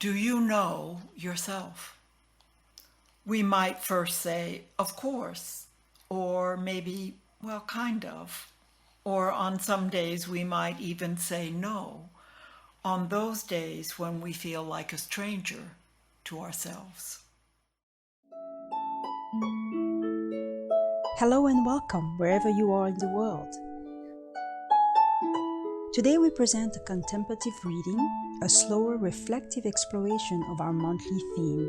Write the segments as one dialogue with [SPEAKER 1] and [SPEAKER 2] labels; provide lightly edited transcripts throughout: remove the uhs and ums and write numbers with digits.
[SPEAKER 1] Do you know yourself? We might first say, of course, or maybe, well, kind of. Or on some days we might even say no, on those days when we feel like a stranger to ourselves.
[SPEAKER 2] Hello and welcome wherever you are in the world. Today we present a contemplative reading, a slower reflective exploration of our monthly theme.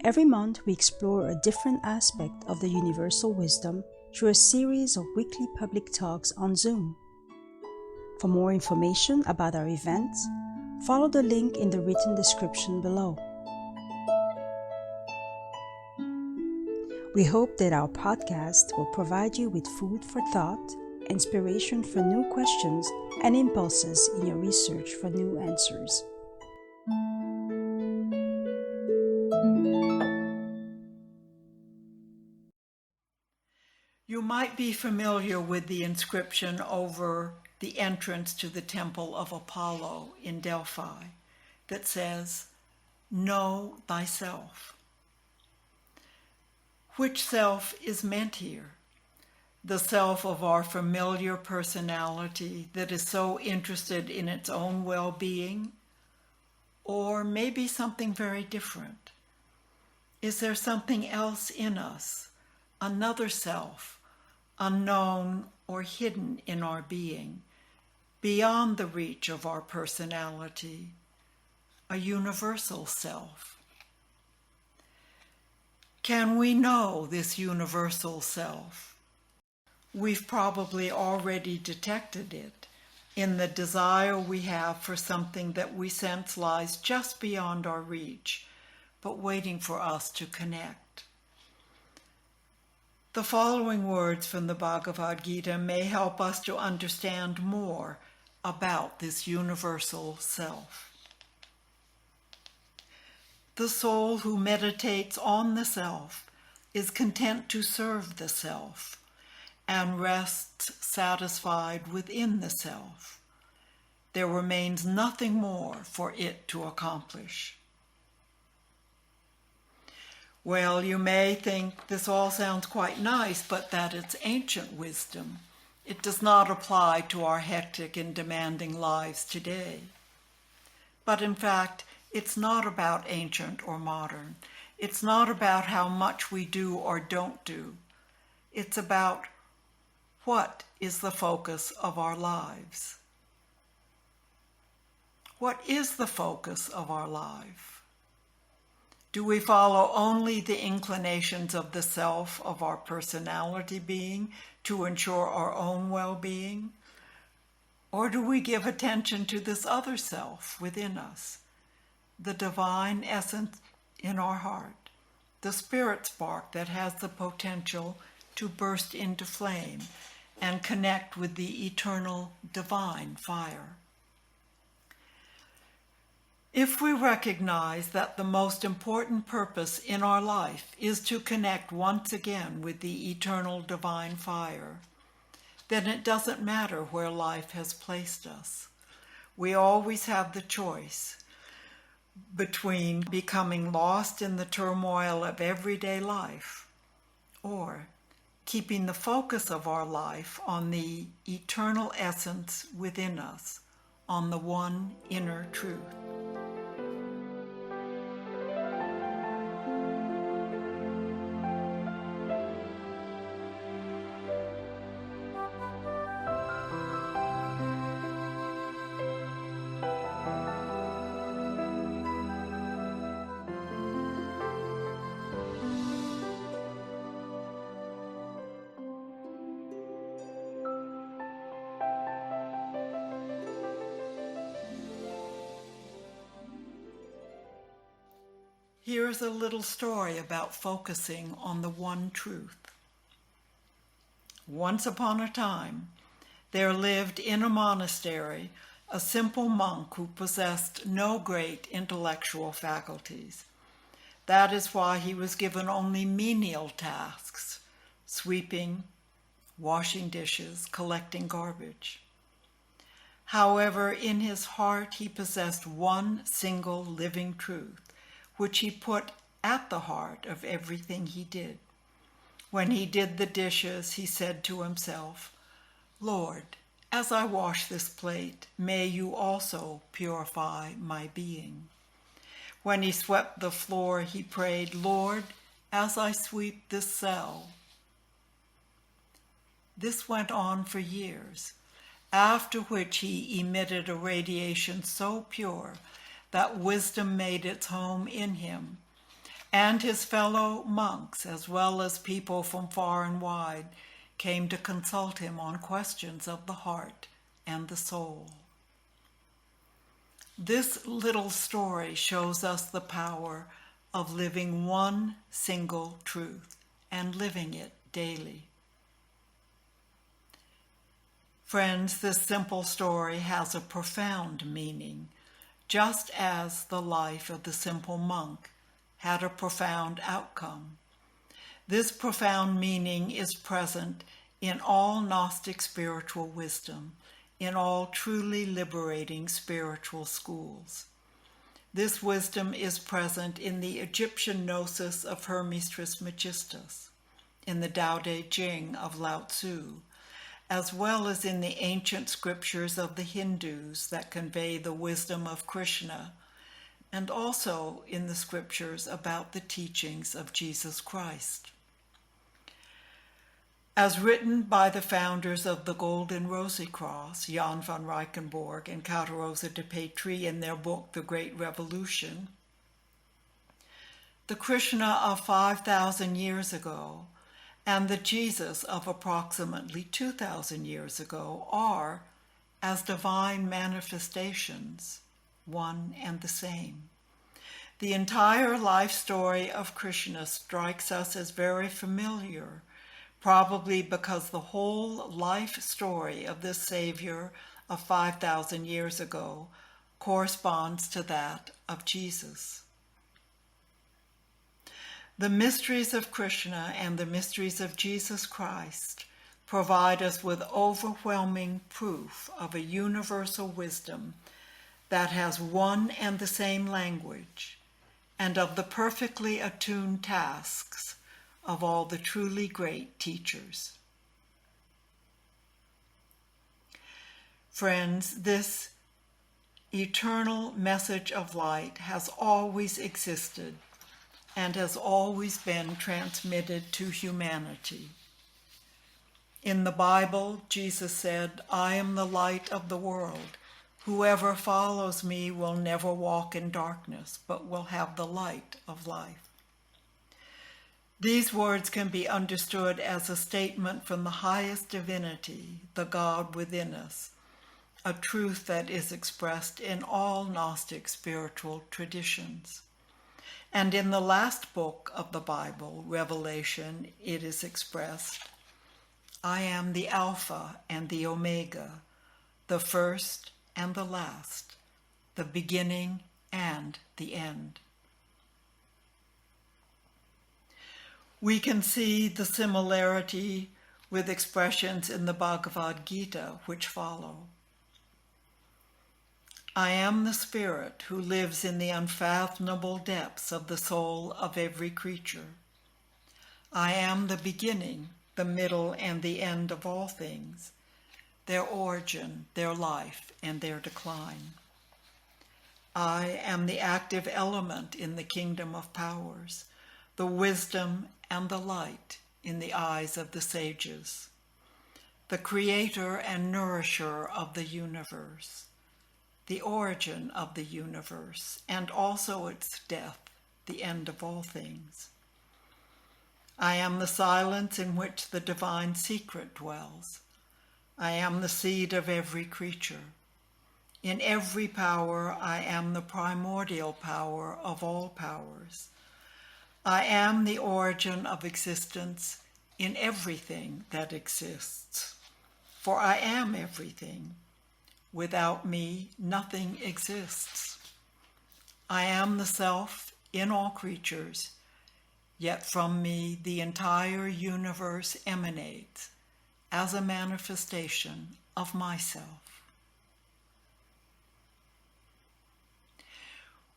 [SPEAKER 2] Every month we explore a different aspect of the universal wisdom through a series of weekly public talks on Zoom. For more information about our events, follow the link in the written description below. We hope that our podcast will provide you with food for thought, inspiration for new questions, and impulses in your research for new answers.
[SPEAKER 1] You might be familiar with the inscription over the entrance to the Temple of Apollo in Delphi that says, "Know thyself." Which self is meant here? The self of our familiar personality that is so interested in its own well-being? Or maybe something very different? Is there something else in us, another self, unknown or hidden in our being, beyond the reach of our personality, a universal self? Can we know this universal self? We've probably already detected it in the desire we have for something that we sense lies just beyond our reach, but waiting for us to connect. The following words from the Bhagavad Gita may help us to understand more about this universal self. The soul who meditates on the self is content to serve the self and rests satisfied within the self. There remains nothing more for it to accomplish. Well, you may think this all sounds quite nice, but that it's ancient wisdom. It does not apply to our hectic and demanding lives today. But in fact, it's not about ancient or modern. It's not about how much we do or don't do. It's about what is the focus of our lives. What is the focus of our life? Do we follow only the inclinations of the self of our personality being to ensure our own well-being? Or do we give attention to this other self within us, the divine essence in our heart, the spirit spark that has the potential to burst into flame and connect with the eternal divine fire? If we recognize that the most important purpose in our life is to connect once again with the eternal divine fire, then it doesn't matter where life has placed us. We always have the choice between becoming lost in the turmoil of everyday life or keeping the focus of our life on the eternal essence within us, on the one inner truth. Here's a little story about focusing on the one truth. Once upon a time, there lived in a monastery a simple monk who possessed no great intellectual faculties. That is why he was given only menial tasks, sweeping, washing dishes, collecting garbage. However, in his heart he possessed one single living truth, which he put at the heart of everything he did. When he did the dishes, he said to himself, "Lord, as I wash this plate, may you also purify my being." When he swept the floor, he prayed, "Lord, as I sweep this cell." This went on for years, after which he emitted a radiation so pure that wisdom made its home in him, and his fellow monks, as well as people from far and wide, came to consult him on questions of the heart and the soul. This little story shows us the power of living one single truth and living it daily. Friends, this simple story has a profound meaning, just as the life of the simple monk had a profound outcome. This profound meaning is present in all Gnostic spiritual wisdom, in all truly liberating spiritual schools. This wisdom is present in the Egyptian gnosis of Hermes Trismegistus, in the Tao Te Ching of Lao Tzu, as well as in the ancient scriptures of the Hindus that convey the wisdom of Krishna, and also in the scriptures about the teachings of Jesus Christ. As written by the founders of the Golden Rosy Cross, Jan van Reichenborg and Catarosa de Petrie, in their book, The Great Revolution, the Krishna of 5,000 years ago and the Jesus of approximately 2,000 years ago are, as divine manifestations, one and the same. The entire life story of Krishna strikes us as very familiar, probably because the whole life story of this Savior of 5,000 years ago corresponds to that of Jesus. The mysteries of Krishna and the mysteries of Jesus Christ provide us with overwhelming proof of a universal wisdom that has one and the same language, and of the perfectly attuned tasks of all the truly great teachers. Friends, this eternal message of light has always existed and has always been transmitted to humanity. In the Bible, Jesus said, "I am the light of the world. Whoever follows me will never walk in darkness, but will have the light of life." These words can be understood as a statement from the highest divinity, the God within us, a truth that is expressed in all Gnostic spiritual traditions. And in the last book of the Bible, Revelation, it is expressed, "I am the Alpha and the Omega, the first and the last, the beginning and the end." We can see the similarity with expressions in the Bhagavad Gita which follow. "I am the spirit who lives in the unfathomable depths of the soul of every creature. I am the beginning, the middle, and the end of all things, their origin, their life, and their decline. I am the active element in the kingdom of powers, the wisdom and the light in the eyes of the sages, the creator and nourisher of the universe, the origin of the universe, and also its death, the end of all things. I am the silence in which the divine secret dwells. I am the seed of every creature. In every power, I am the primordial power of all powers. I am the origin of existence in everything that exists, for I am everything. Without me, nothing exists. I am the self in all creatures, yet from me the entire universe emanates as a manifestation of myself."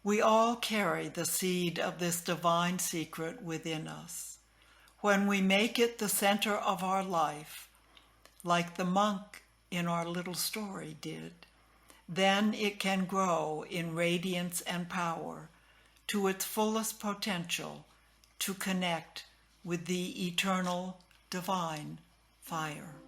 [SPEAKER 1] We all carry the seed of this divine secret within us. When we make it the center of our life, like the monk in our little story did, then it can grow in radiance and power to its fullest potential to connect with the eternal divine fire.